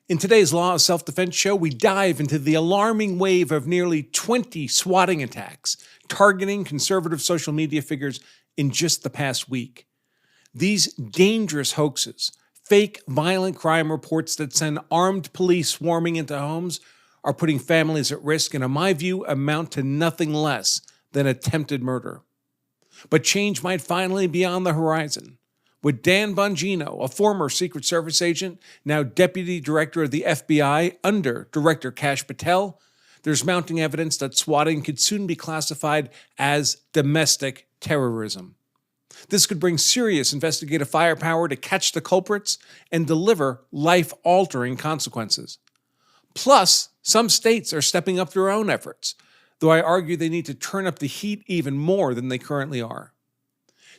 In today's Law of Self-Defense show, we dive into the alarming wave of nearly 20 swatting attacks targeting conservative social media figures in just the past week. These dangerous hoaxes, fake violent crime reports that send armed police swarming into homes, are putting families at risk and, in my view, amount to nothing less than attempted murder. But change might finally be on the horizon. With Dan Bongino, a former Secret Service agent, now Deputy Director of the FBI under Director Kash Patel, there's mounting evidence that swatting could soon be classified as domestic terrorism. This could bring serious investigative firepower to catch the culprits and deliver life-altering consequences. Plus, some states are stepping up their own efforts, though I argue they need to turn up the heat even more than they currently are.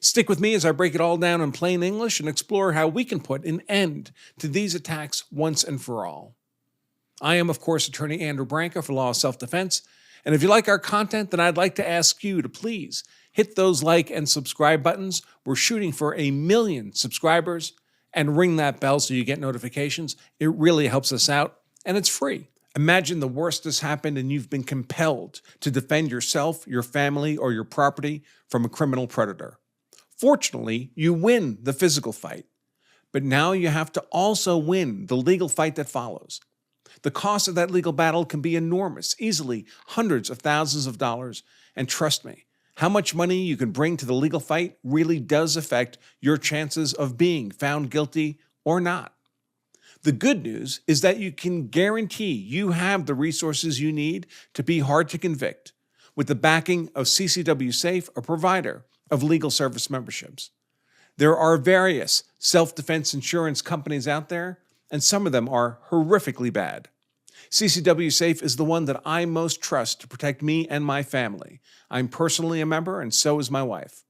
Stick with me as I break it all down in plain English and explore how we can put an end to these attacks once and for all. I am, of course, Attorney Andrew Branca for Law of Self-Defense, and if you like our content, then I'd like to ask you to please hit those like and subscribe buttons. We're shooting for 1 million subscribers, and ring that bell so you get notifications. It really helps us out, and it's free. Imagine the worst has happened and you've been compelled to defend yourself, your family, or your property from a criminal predator. Fortunately, you win the physical fight, but now you have to also win the legal fight that follows. The cost of that legal battle can be enormous, easily hundreds of thousands of dollars, and trust me, how much money you can bring to the legal fight really does affect your chances of being found guilty or not. The good news is that you can guarantee you have the resources you need to be hard to convict with the backing of CCW Safe, a provider of legal service memberships. There are various self-defense insurance companies out there, and some of them are horrifically bad. CCW Safe is the one that I most trust to protect me and my family. I'm personally a member, and so is my wife.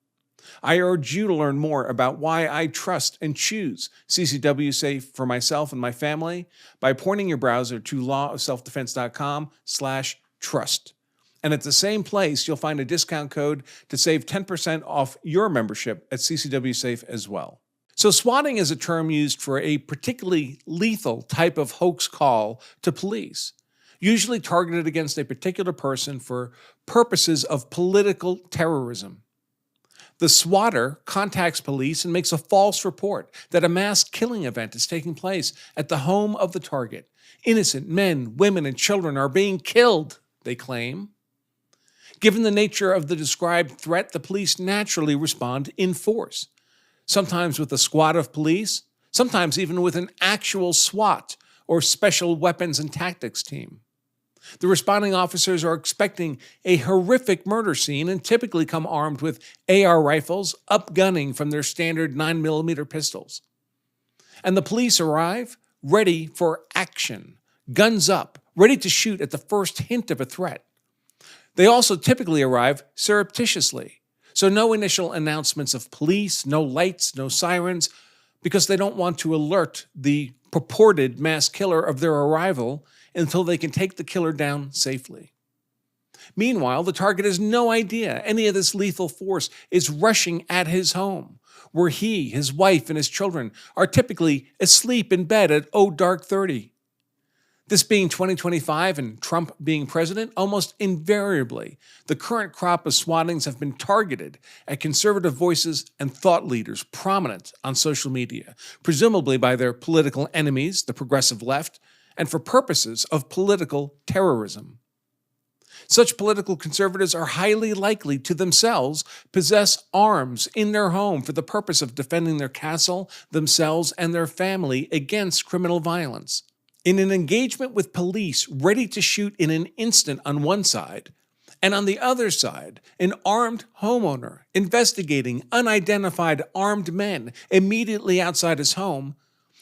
I urge you to learn more about why I trust and choose CCW Safe for myself and my family by pointing your browser to lawofselfdefense.com/trust. And at the same place, you'll find a discount code to save 10% off your membership at CCW Safe as well. So swatting is a term used for a particularly lethal type of hoax call to police, usually targeted against a particular person for purposes of political terrorism. The swatter contacts police and makes a false report that a mass killing event is taking place at the home of the target. Innocent men, women, and children are being killed, they claim. Given the nature of the described threat, the police naturally respond in force, sometimes with a squad of police, sometimes even with an actual SWAT or Special Weapons and Tactics team. The responding officers are expecting a horrific murder scene and typically come armed with AR rifles, upgunning from their standard 9mm pistols. And the police arrive ready for action, guns up, ready to shoot at the first hint of a threat. They also typically arrive surreptitiously, so no initial announcements of police, no lights, no sirens, because they don't want to alert the purported mass killer of their arrival until they can take the killer down safely. Meanwhile, the target has no idea any of this lethal force is rushing at his home, where he, his wife, and his children are typically asleep in bed at dark 30. This being 2025 and Trump being president, almost invariably, the current crop of swattings have been targeted at conservative voices and thought leaders prominent on social media, presumably by their political enemies, the progressive left, and for purposes of political terrorism. Such political conservatives are highly likely to themselves possess arms in their home for the purpose of defending their castle, themselves, and their family against criminal violence. In an engagement with police ready to shoot in an instant on one side, and on the other side, an armed homeowner investigating unidentified armed men immediately outside his home,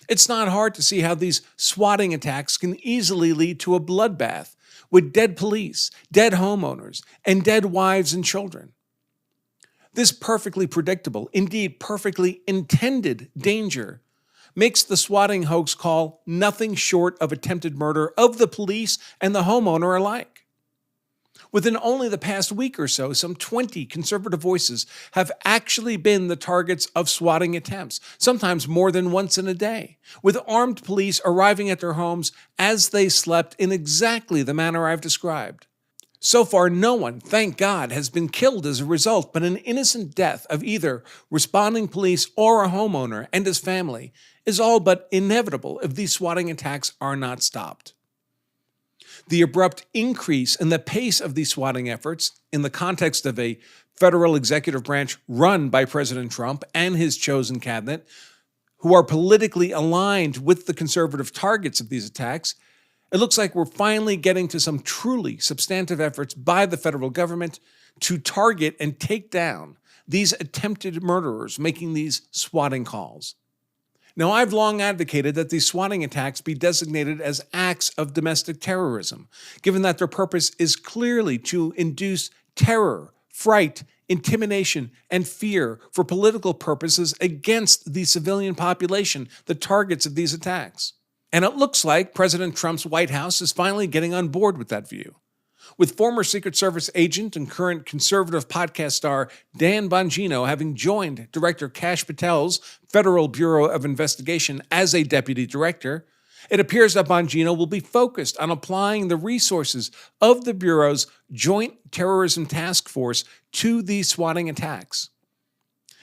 it's not hard to see how these swatting attacks can easily lead to a bloodbath with dead police, dead homeowners, and dead wives and children. This perfectly predictable, indeed perfectly intended danger makes the swatting hoax call nothing short of attempted murder of the police and the homeowner alike. Within only the past week or so, some 20 conservative voices have actually been the targets of swatting attempts, sometimes more than once in a day, with armed police arriving at their homes as they slept in exactly the manner I've described. So far, no one, thank God, has been killed as a result, but an innocent death of either responding police or a homeowner and his family is all but inevitable if these swatting attacks are not stopped. The abrupt increase in the pace of these swatting efforts in the context of a federal executive branch run by President Trump and his chosen cabinet, who are politically aligned with the conservative targets of these attacks, it looks like we're finally getting to some truly substantive efforts by the federal government to target and take down these attempted murderers making these swatting calls. Now, I've long advocated that these swatting attacks be designated as acts of domestic terrorism, given that their purpose is clearly to induce terror, fright, intimidation, and fear for political purposes against the civilian population, the targets of these attacks. And it looks like President Trump's White House is finally getting on board with that view. With former Secret Service agent and current conservative podcast star Dan Bongino having joined Director Kash Patel's Federal Bureau of Investigation as a deputy director, it appears that Bongino will be focused on applying the resources of the Bureau's Joint Terrorism Task Force to these swatting attacks.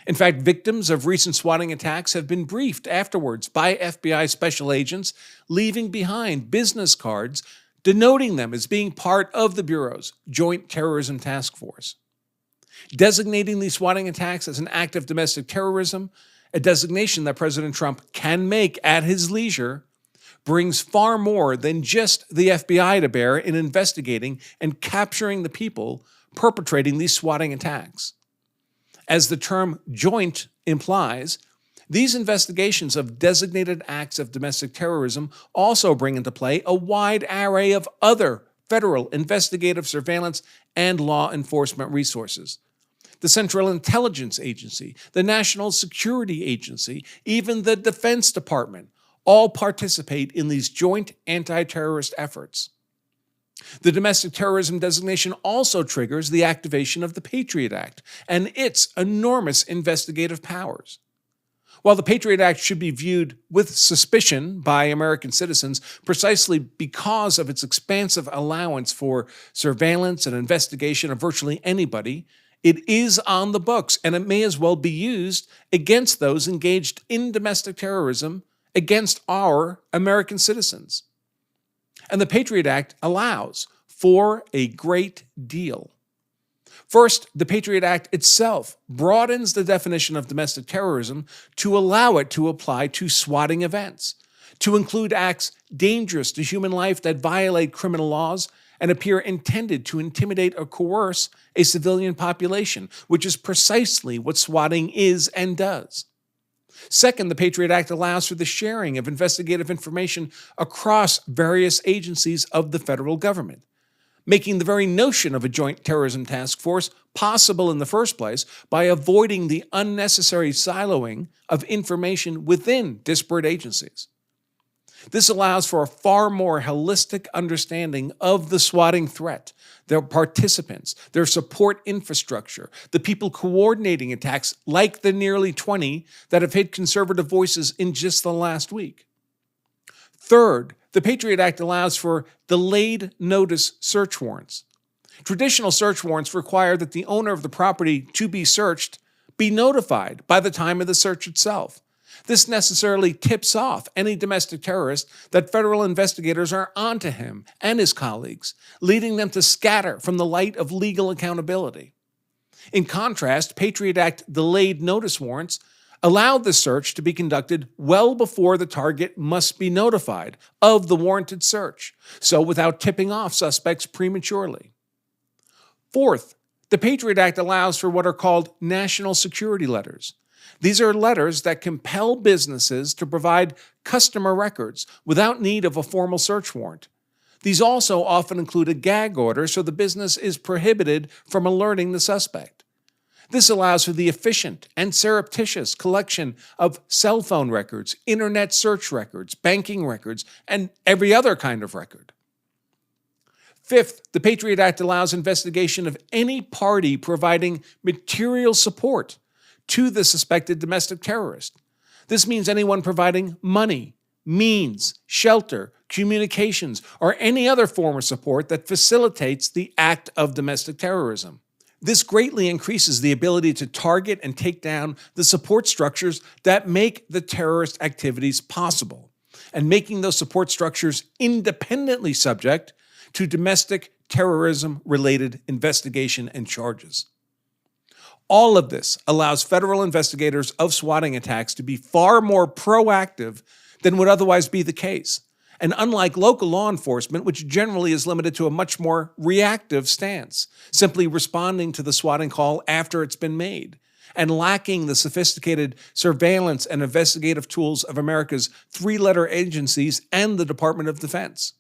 In fact, victims of recent swatting attacks have been briefed afterwards by FBI special agents, leaving behind business cards denoting them as being part of the Bureau's Joint Terrorism Task Force. Designating these swatting attacks as an act of domestic terrorism, a designation that President Trump can make at his leisure, brings far more than just the FBI to bear in investigating and capturing the people perpetrating these swatting attacks. As the term joint implies, these investigations of designated acts of domestic terrorism also bring into play a wide array of other federal investigative surveillance and law enforcement resources. The Central Intelligence Agency, the National Security Agency, even the Defense Department all participate in these joint anti-terrorist efforts. The domestic terrorism designation also triggers the activation of the Patriot Act and its enormous investigative powers. While the Patriot Act should be viewed with suspicion by American citizens precisely because of its expansive allowance for surveillance and investigation of virtually anybody, it is on the books and it may as well be used against those engaged in domestic terrorism against our American citizens. And the Patriot Act allows for a great deal. First, the Patriot Act itself broadens the definition of domestic terrorism to allow it to apply to swatting events, to include acts dangerous to human life that violate criminal laws and appear intended to intimidate or coerce a civilian population, which is precisely what swatting is and does. Second, the Patriot Act allows for the sharing of investigative information across various agencies of the federal government, making the very notion of a joint terrorism task force possible in the first place by avoiding the unnecessary siloing of information within disparate agencies. This allows for a far more holistic understanding of the swatting threat, their participants, their support infrastructure, the people coordinating attacks like the nearly 20 that have hit conservative voices in just the last week. Third, the Patriot Act allows for delayed notice search warrants. Traditional search warrants require that the owner of the property to be searched be notified by the time of the search itself. This necessarily tips off any domestic terrorist that federal investigators are onto him and his colleagues, leading them to scatter from the light of legal accountability. In contrast, Patriot Act delayed notice warrants allowed the search to be conducted well before the target must be notified of the warranted search, so without tipping off suspects prematurely. Fourth, the Patriot Act allows for what are called national security letters. These are letters that compel businesses to provide customer records without need of a formal search warrant. These also often include a gag order so the business is prohibited from alerting the suspect. This allows for the efficient and surreptitious collection of cell phone records, internet search records, banking records, and every other kind of record. Fifth, the Patriot Act allows investigation of any party providing material support to the suspected domestic terrorist. This means anyone providing money, means, shelter, communications, or any other form of support that facilitates the act of domestic terrorism. This greatly increases the ability to target and take down the support structures that make the terrorist activities possible, and making those support structures independently subject to domestic terrorism-related investigation and charges. All of this allows federal investigators of swatting attacks to be far more proactive than would otherwise be the case. And unlike local law enforcement, which generally is limited to a much more reactive stance, simply responding to the swatting call after it's been made, and lacking the sophisticated surveillance and investigative tools of America's three-letter agencies and the Department of Defense.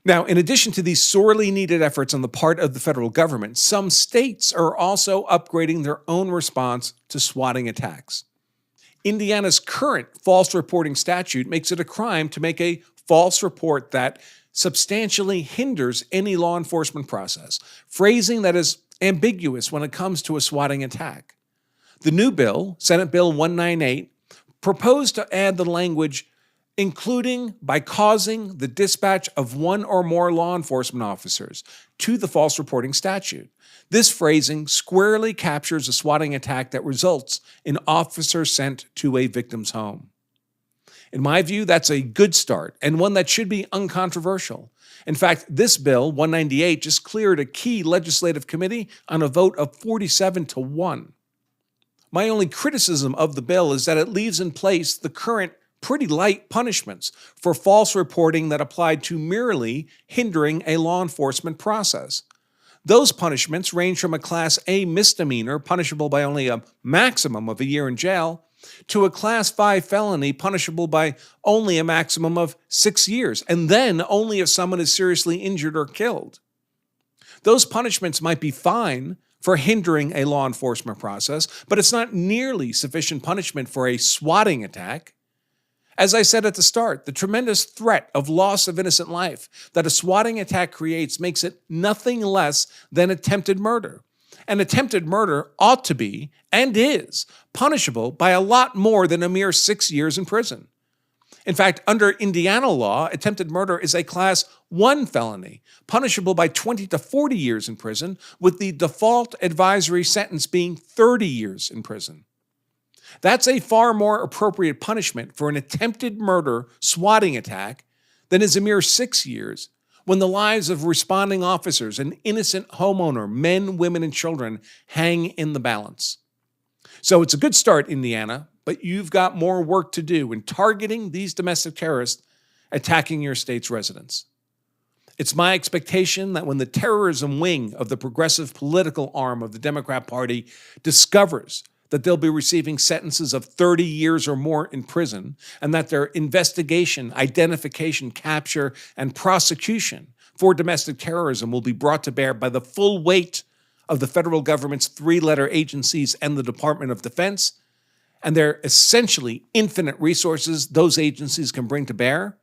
Now, in addition to these sorely needed efforts on the part of the federal government, some states are also upgrading their own response to swatting attacks. Indiana's current false reporting statute makes it a crime to make a false report that substantially hinders any law enforcement process, phrasing that is ambiguous when it comes to a swatting attack. The new bill, Senate Bill 198, proposed to add the language including by causing the dispatch of one or more law enforcement officers to the false reporting statute. This phrasing squarely captures a swatting attack that results in officers sent to a victim's home. In my view, that's a good start and one that should be uncontroversial. In fact, this bill, 198, just cleared a key legislative committee on a vote of 47-1. My only criticism of the bill is that it leaves in place the current pretty light punishments for false reporting that applied to merely hindering a law enforcement process. Those punishments range from a Class A misdemeanor punishable by only a maximum of a year in jail to a Class 5 felony punishable by only a maximum of 6 years, and then only if someone is seriously injured or killed. Those punishments might be fine for hindering a law enforcement process, but it's not nearly sufficient punishment for a swatting attack. As I said at the start, the tremendous threat of loss of innocent life that a swatting attack creates makes it nothing less than attempted murder. And attempted murder ought to be, and is, punishable by a lot more than a mere 6 years in prison. In fact, under Indiana law, attempted murder is a Class 1 felony, punishable by 20 to 40 years in prison, with the default advisory sentence being 30 years in prison. That's a far more appropriate punishment for an attempted murder swatting attack than is a mere 6 years, when the lives of responding officers and innocent homeowner, men, women, and children, hang in the balance. So it's a good start, Indiana, but you've got more work to do in targeting these domestic terrorists attacking your state's residents. It's my expectation that when the terrorism wing of the progressive political arm of the Democrat Party discovers that they'll be receiving sentences of 30 years or more in prison, and that their investigation, identification, capture, and prosecution for domestic terrorism will be brought to bear by the full weight of the federal government's three-letter agencies and the Department of Defense, and their essentially infinite resources those agencies can bring to bear,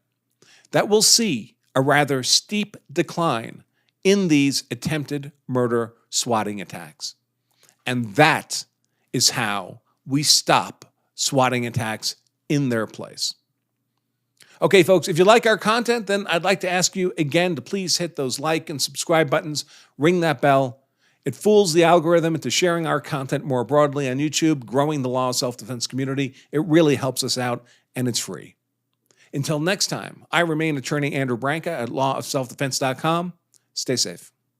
that we'll see a rather steep decline in these attempted murder swatting attacks. And that is how we stop swatting attacks in their place. Okay, folks, if you like our content, then I'd like to ask you again to please hit those like and subscribe buttons, ring that bell. It fools the algorithm into sharing our content more broadly on YouTube, growing the law of self-defense community. It really helps us out, and it's free. Until next time, I remain Attorney Andrew Branca at lawofselfdefense.com. Stay safe.